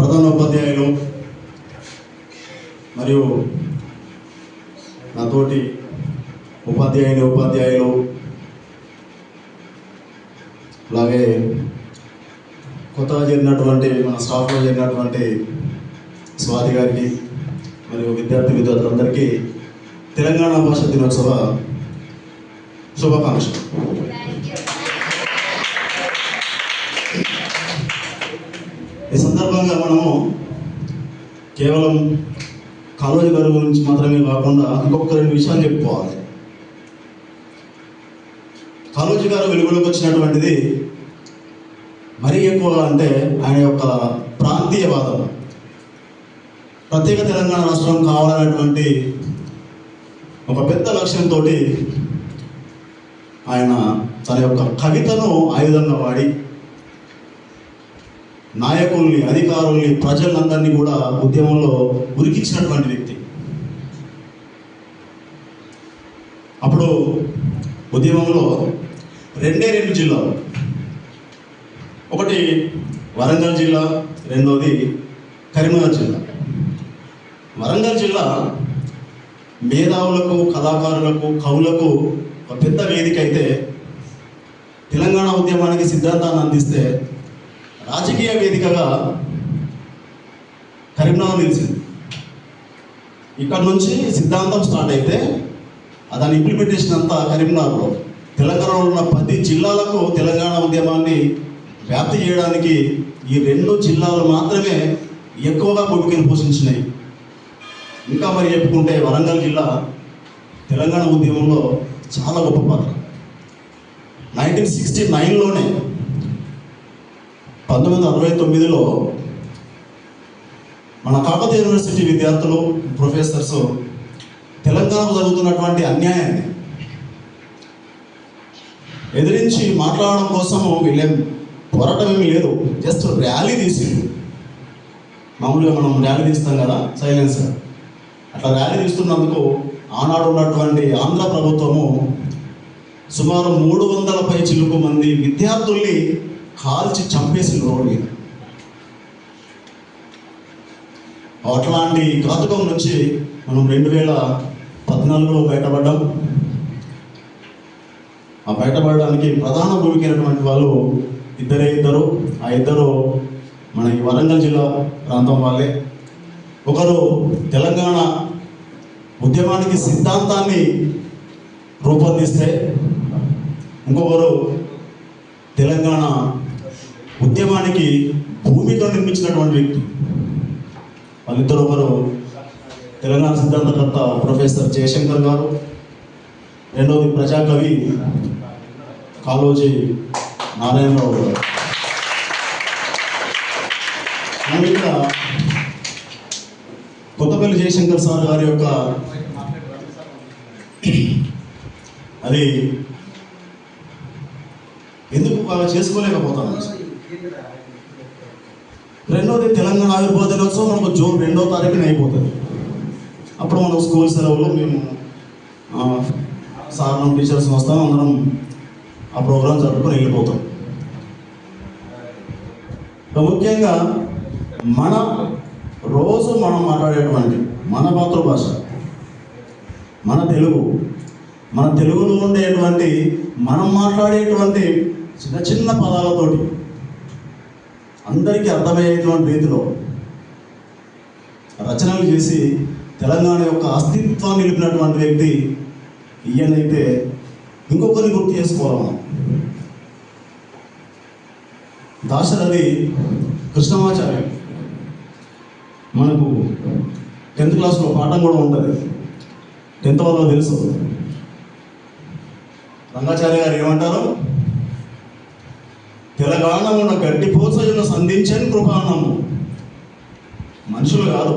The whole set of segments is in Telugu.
ప్రధానోపాధ్యాయులు మరియు నాతోటి ఉపాధ్యాయులు అలాగే కొత్తగా చేరినటువంటి మన స్టాఫ్లో చేరినటువంటి స్వాతి గారికి మరియు విద్యార్థులందరికీ తెలంగాణ భాషా దినోత్సవ శుభాకాంక్షలు. ఈ సందర్భంగా మనము కేవలం కాళోజీ గారి గురించి మాత్రమే కాకుండా ఇంకొక రెండు విషయాలు చెప్పుకోవాలి. కాళోజీ గారు వెలుగులోకి వచ్చినటువంటిది మరీ ఎక్కువగా అంటే ఆయన యొక్క ప్రాంతీయవాదం, ప్రత్యేక తెలంగాణ రాష్ట్రం కావాలనేటువంటి ఒక పెద్ద లక్ష్యంతో ఆయన తన యొక్క కవితను ఆయుధంగా వాడి నాయకుల్ని, అధికారుల్ని, ప్రజలందరినీ కూడా ఉద్యమంలో ఉరికించినటువంటి వ్యక్తి. అప్పుడు ఉద్యమంలో రెండు జిల్లాలు, ఒకటి వరంగల్ జిల్లా, రెండోది కరీంనగర్ జిల్లా. వరంగల్ జిల్లా మేధావులకు, కళాకారులకు, కవులకు ఒక పెద్ద వేదిక అయితే, తెలంగాణ ఉద్యమానికి సిద్ధాంతాన్ని అందిస్తే రాజకీయ వేదికగా కరీంనగర్ నిలిచింది. ఇక్కడ నుంచి సిద్ధాంతం స్టార్ట్ అయితే దాని ఇంప్లిమెంటేషన్ అంతా కరీంనగర్లో. తెలంగాణలో ఉన్న 10 జిల్లాలకు తెలంగాణ ఉద్యమాన్ని వ్యాప్తి చేయడానికి ఈ 2 జిల్లాలు మాత్రమే ఎక్కువగా భూమికను పోషించినాయి. ఇంకా మరి చెప్పుకుంటే వరంగల్ జిల్లా తెలంగాణ ఉద్యమంలో చాలా గొప్ప పాత్ర. 1969లోనే 1969లో మన కాకతీయ యూనివర్సిటీ విద్యార్థులు, ప్రొఫెసర్స్ తెలంగాణకు జరుగుతున్నటువంటి అన్యాయాన్ని ఎదిరించి మాట్లాడడం కోసము వీళ్ళేం పోరాటం ఏమీ లేదు, జస్ట్ ర్యాలీ తీసింది. మామూలుగా మనం ర్యాలీ తీస్తాం కదా, సైలెన్సర్, అట్లా ర్యాలీ తీస్తున్నందుకు ఆనాడు ఉన్నటువంటి ఆంధ్ర ప్రభుత్వము సుమారు 300 పైచిలుకు మంది విద్యార్థుల్ని కాల్చి చంపేసిన రోడ్డు మీద. అట్లాంటి ఘాతుకం నుంచి మనం 2014లో బయటపడ్డాం. ఆ బయటపడడానికి ప్రధాన భూమిక అయినటువంటి వాళ్ళు ఇద్దరు. ఆ ఇద్దరు మన ఈ వరంగల్ జిల్లా ప్రాంతం వాళ్ళే. ఒకరు తెలంగాణ ఉద్యమానికి సిద్ధాంతాన్ని రూపొందిస్తే, ఇంకొకరు తెలంగాణ ఉద్యమానికి భూమితో నిర్మించినటువంటి వ్యక్తి. వాళ్ళిద్దరు, ఒకరు తెలంగాణ సిద్ధాంతకర్త ప్రొఫెసర్ జయశంకర్ గారు, రెండవది ప్రజాకవి కాళోజీ నారాయణరావు గారు. మనం ఇక్కడ కొత్తపల్లి జయశంకర్ సార్ గారి యొక్క అది ఎందుకు బాగా చేసుకోలేకపోతాను. రెండోది తెలంగాణ ఆవిర్భావ దినోత్సవం మనకు జూన్ 2వ తారీఖున అయిపోతుంది. అప్పుడు మనం స్కూల్ సెలవులు, మేము సార్ టీచర్స్ వస్తాం, అందరం ఆ ప్రోగ్రాం జరుపుకొని వెళ్ళిపోతాం. ముఖ్యంగా మన రోజు మనం మాట్లాడేటువంటి మన మాతృభాష, మన తెలుగులో ఉండేటువంటి మనం మాట్లాడేటువంటి చిన్న చిన్న పదాలతోటి అందరికీ అర్థమయ్యేటువంటి రీతిలో రచనలు చేసి తెలంగాణ యొక్క అస్తిత్వాన్ని నిలిపినటువంటి వ్యక్తి ఈయనైతే ఇంకొకరిని గుర్తు చేసుకోవాలి మనం. దాశరథి కృష్ణమాచార్య, మనకు 10th క్లాస్లో పాఠం కూడా ఉంటుంది, 10th వాళ్ళలో తెలుసు. రంగాచార్య గారు ఏమంటారు? తెలంగాణ ఉన్న గడ్డి పోసలను సంధించని కృపాన్నము. మనుషులు కాదు,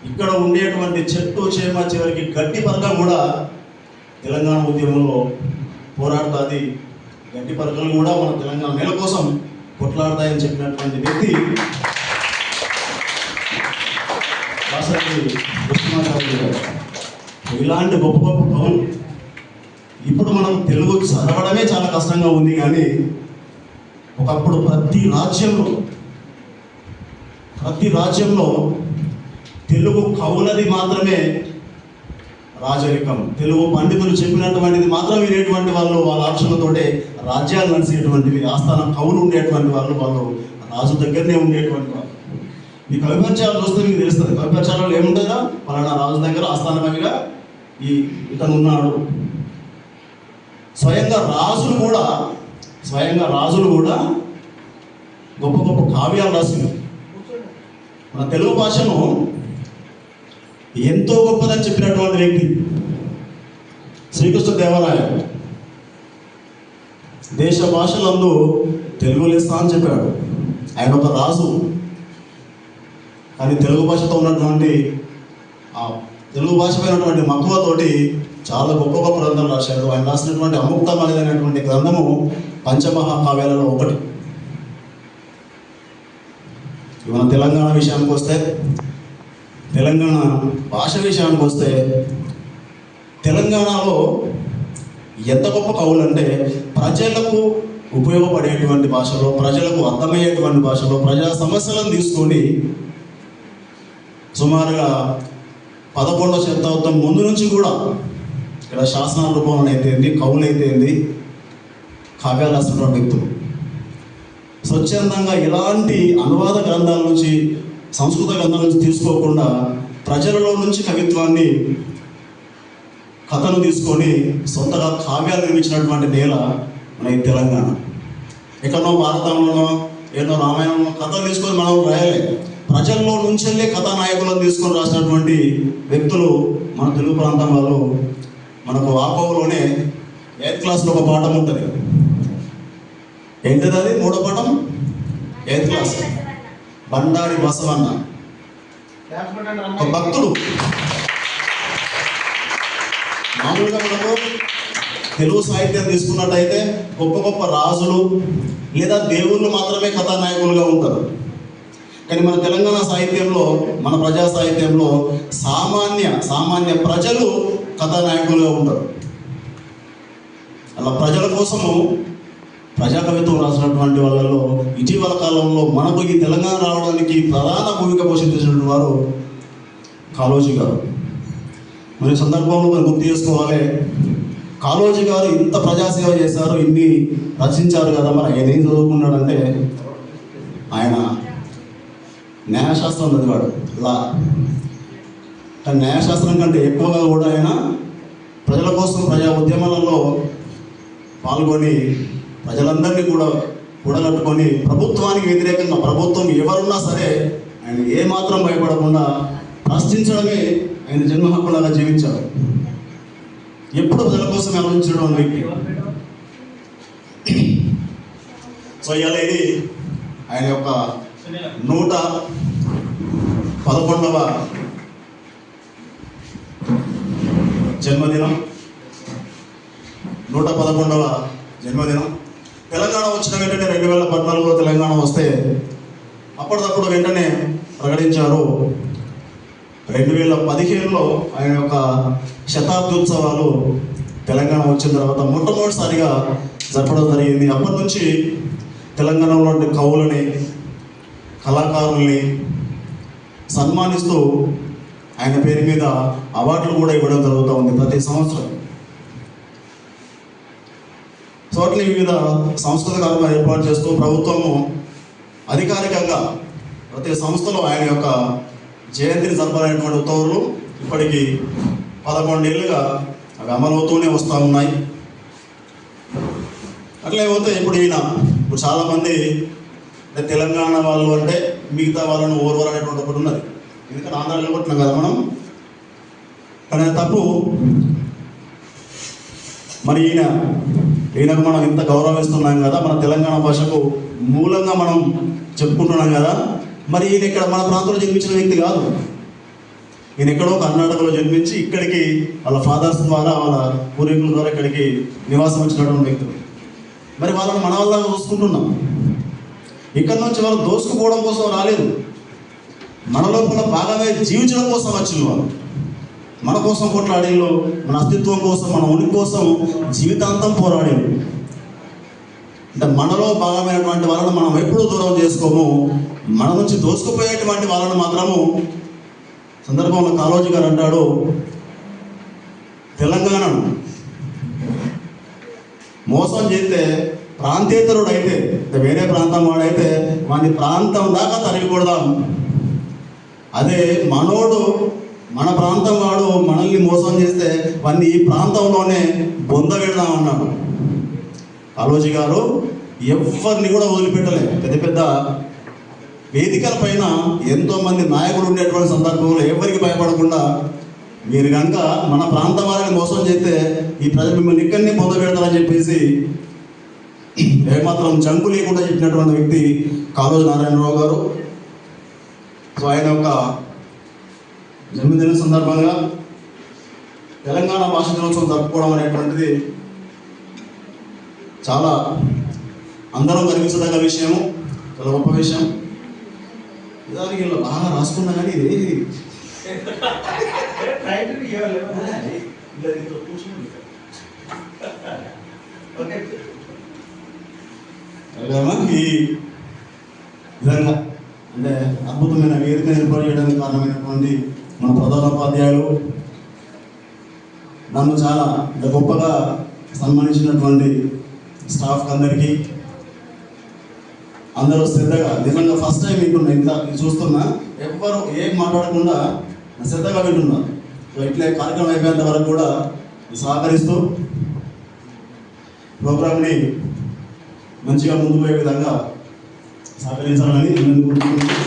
ఇక్కడ ఉండేటువంటి చెట్టు చేమ చివరికి గడ్డి పరక కూడా తెలంగాణ ఉద్యమంలో పోరాడుతుంది. గడ్డి పరకలు కూడా మన తెలంగాణ నేల కోసం కొట్లాడతాయని చెప్పినటువంటి వ్యక్తి ఇలాంటి గొప్ప గొప్ప కవులు ఇప్పుడు మనం తెలుగు చదవడమే చాలా కష్టంగా ఉంది. కానీ ఒకప్పుడు ప్రతి రాజ్యంలో ప్రతి రాజ్యంలో తెలుగు కవులది మాత్రమే రాజరికం, తెలుగు పండితులు చెప్పినటువంటిది మాత్రం వినేటువంటి వాళ్ళు, వాళ్ళ ఆప్షన్లతోటే రాజ్యాలు నడిచేటువంటివి, ఆస్థాన కవులు ఉండేటువంటి వాళ్ళు రాజు దగ్గరనే ఉండేటువంటి వాళ్ళు. ఈ కవిపరిచయాలు చూస్తే మీకు తెలుస్తుంది. కవిపరిచయాలలో ఏముంటుందా, పలానా రాజు దగ్గర ఆస్థాన కవిగా ఇతను ఉన్నాడు. స్వయంగా రాజులు కూడా గొప్ప గొప్ప కావ్యాలు రాసినారు. మన తెలుగు భాషను ఎంతో గొప్పదని చెప్పినటువంటి వ్యక్తి శ్రీకృష్ణదేవరాయలు. దేశ భాషలందు తెలుగు లెస్స అని చెప్పాడు. ఆయన ఒక రాజు, కానీ తెలుగు భాషతో ఉన్నటువంటి తెలుగు భాష పైనటువంటి మక్కువతోటి చాలా గొప్ప గొప్ప గ్రంథాలు రాశాడు. ఆయన రాసినటువంటి అముక్తం అనేటువంటి గ్రంథము పంచమహాకావ్యాలలో ఒకటి. మన తెలంగాణ విషయానికి వస్తే, తెలంగాణ భాష విషయానికి వస్తే, తెలంగాణలో ఎంత గొప్ప కవులు అంటే ప్రజలకు ఉపయోగపడేటువంటి భాషలో, ప్రజలకు అర్థమయ్యేటువంటి భాషలో, ప్రజా సమస్యలను తీసుకొని సుమారుగా 11వ శతాబ్దం ముందు నుంచి కూడా ఇక్కడ శాసనాల రూపంలో అయితేంది, కవులైతేంది, కావ్యాలు రాసినటువంటి వ్యక్తులు స్వచ్ఛందంగా ఎలాంటి అనువాద గ్రంథాల నుంచి, సంస్కృత గ్రంథాల నుంచి తీసుకోకుండా ప్రజలలో నుంచి కవిత్వాన్ని, కథను తీసుకొని సొంతగా కావ్యాలు నిర్మించినటువంటి నేల మన ఈ తెలంగాణ. ఎక్కడో భారతంలోనో ఏదో రామాయణంలో కథలు తీసుకొని మనం రాయలే, ప్రజల్లో నుంచి వెళ్ళే కథానాయకులను తీసుకొని రాసినటువంటి వ్యక్తులు మన తెలుగు ప్రాంతం వాళ్ళు. మనకు ఆకోవలోనే 8th క్లాస్లో ఒక పాఠం ఉంటుంది. ఏంటిది అది? 3వ పాఠం 8th క్లాస్. బండారి బసవన్న ఒక భక్తుడు. మామూలుగా మనకు తెలుగు సాహిత్యం తీసుకున్నట్టయితే గొప్ప గొప్ప రాజులు లేదా దేవుళ్ళు మాత్రమే కథానాయకులుగా ఉంటారు. కానీ మన తెలంగాణ సాహిత్యంలో, మన ప్రజా సాహిత్యంలో సామాన్య ప్రజలు కథానాయకులుగా ఉంటారు. అలా ప్రజల కోసము ప్రజా కవిత్వం రాసినటువంటి వాళ్ళలో ఇటీవల కాలంలో మనకు ఈ తెలంగాణ రావడానికి ప్రధాన భూమిక పోషించినటువంటి వారు కాళోజీ గారు. మరి సందర్భంలో మనం గుర్తు చేసుకోవాలి, కాళోజీ గారు ఇంత ప్రజాసేవ చేశారు, ఇన్ని రచించారు కదా, మరి ఆయన ఏం చదువుకున్నాడంటే ఆయన న్యాయశాస్త్రం చదివాడు, లా. కానీ న్యాయశాస్త్రం కంటే ఎక్కువగా కూడా ఆయన ప్రజల కోసం ప్రజా ఉద్యమాలలో పాల్గొని ప్రజలందరినీ కూడా కూడగట్టుకొని ప్రభుత్వానికి వ్యతిరేకంగా, ప్రభుత్వం ఎవరున్నా సరే ఆయన ఏమాత్రం భయపడకుండా ప్రశ్నించడమే ఆయన జన్మ హక్కులాగా జీవించారు. ఎప్పుడు ప్రజల కోసం ఆలోచించడం వ్యక్తి. సో ఇవాళ ఇది ఆయన యొక్క 111వ జన్మదినం. 111వ జన్మదినం. తెలంగాణ వచ్చిన వెంటనే 2014లో తెలంగాణ వస్తే అప్పటికప్పుడు వెంటనే ప్రకటించారు. 2015లో ఆయన యొక్క శతాబ్ది ఉత్సవాలు తెలంగాణ వచ్చిన తర్వాత మొట్టమొదటిసారిగా జరపడం జరిగింది. అప్పటి నుంచి తెలంగాణలో కవులని, కళాకారుల్ని సన్మానిస్తూ ఆయన పేరు మీద అవార్డులు కూడా ఇవ్వడం జరుగుతూ ఉంది ప్రతి సంవత్సరం. చోట్ల వివిధ సాంస్కృతిక కార్యక్రమాలు ఏర్పాటు చేస్తూ ప్రభుత్వము అధికారికంగా ప్రతి సంస్థలో ఆయన యొక్క జయంతిని జరపాలనేటువంటి ఉత్తర్వులు ఇప్పటికీ 11 ఏళ్ళుగా అవి అమలవుతూనే వస్తూ ఉన్నాయి. అట్లే పోతే ఇప్పుడు చాలామంది అంటే తెలంగాణ వాళ్ళు అంటే మిగతా వాళ్ళను ఓర్వరు అనేటువంటి ఒకటి ఉన్నది. ఎందుకంటే ఆంధ్రాలో కొట్టినాం కదా మనం, కానీ తప్పు. మరి ఈయనకు మనం ఇంత గౌరవిస్తున్నాం కదా, మన తెలంగాణ భాషకు మూలంగా మనం చెప్పుకుంటున్నాం కదా, మరి ఈయన ఇక్కడ మన ప్రాంతంలో జన్మించిన వ్యక్తి కాదు. ఈయన ఎక్కడో కర్ణాటకలో జన్మించి ఇక్కడికి వాళ్ళ ఫాదర్స్ ద్వారా, వాళ్ళ పూర్వీకుల ద్వారా ఇక్కడికి నివాసం వచ్చినటువంటి వ్యక్తులు. మరి వాళ్ళని మన వల్ల చూసుకుంటున్నాం. ఇక్కడ నుంచి వాళ్ళు దోసుకుపోవడం కోసం రాలేదు, మన లోపల భాగమే జీవించడం కోసం వచ్చిన వాళ్ళు. మన కోసం కొట్లాడేళ్ళు, మన అస్తిత్వం కోసం, మన ఉనికి కోసం జీవితాంతం పోరాడేళ్ళు. అంటే మనలో భాగమైనటువంటి వాళ్ళను మనం ఎప్పుడూ దూరం చేసుకోము. మన నుంచి దోసుకుపోయేటువంటి వాళ్ళను మాత్రము సందర్భంలో కాళోజీ గారు అంటాడు, తెలంగాణను మోసం చేస్తే ప్రాంతేతరుడు అయితే వేరే ప్రాంతం వాడైతే వాడిని ప్రాంతం దాకా తరిగికొడదాం. అదే మనోడు మన ప్రాంతం వాడు మనల్ని మోసం చేస్తే వాడిని ఈ ప్రాంతంలోనే బొంద పెడదాం అన్నాడు కాళోజీ గారు. ఎవరిని కూడా వదిలిపెట్టలే. పెద్ద పెద్ద వేదికల పైన ఎంతోమంది నాయకులు ఉండేటువంటి సందర్భంలో ఎవరికి భయపడకుండా మీరు కనుక మన ప్రాంతం వారిని మోసం చేస్తే ఈ ప్రజలు మిమ్మల్ని ఇక్కడిని పొంద పెడతారని చెప్పేసి ఏమాత్రం జంకు లేకుండా చెప్పినటువంటి వ్యక్తి కాళోజీ నారాయణరావు గారు. సో ఆయన యొక్క జన్మదిన సందర్భంగా తెలంగాణ భాష దినోత్సవం జరుపుకోవడం అనేటువంటిది చాలా అందరం గర్వించదగ్గ విషయము, చాలా గొప్ప విషయం. నిజానికి ఇలా బాగా రాసుకున్నా కానీ ఇది ఈ విధంగా అంటే అద్భుతమైన వేదిక ఏర్పాటు చేయడానికి కారణమైనటువంటి మన ప్రధానోపాధ్యాయులు, నన్ను చాలా గొప్పగా సన్మానించినటువంటి స్టాఫ్ అందరికీ, అందరూ శ్రద్ధగా, నిజంగా ఫస్ట్ టైం వింటున్నా, ఇంత చూస్తున్నా ఎవ్వరు ఏం మాట్లాడకుండా శ్రద్ధగా వింటున్నారు. సో ఇట్లే కార్యక్రమం అయిపోయేంత వరకు కూడా సహకరిస్తూ ప్రోగ్రామ్ని మంచిగా ముందుకు పోయే విధంగా సహకరించాలని నేను కోరుకుంటున్నాను.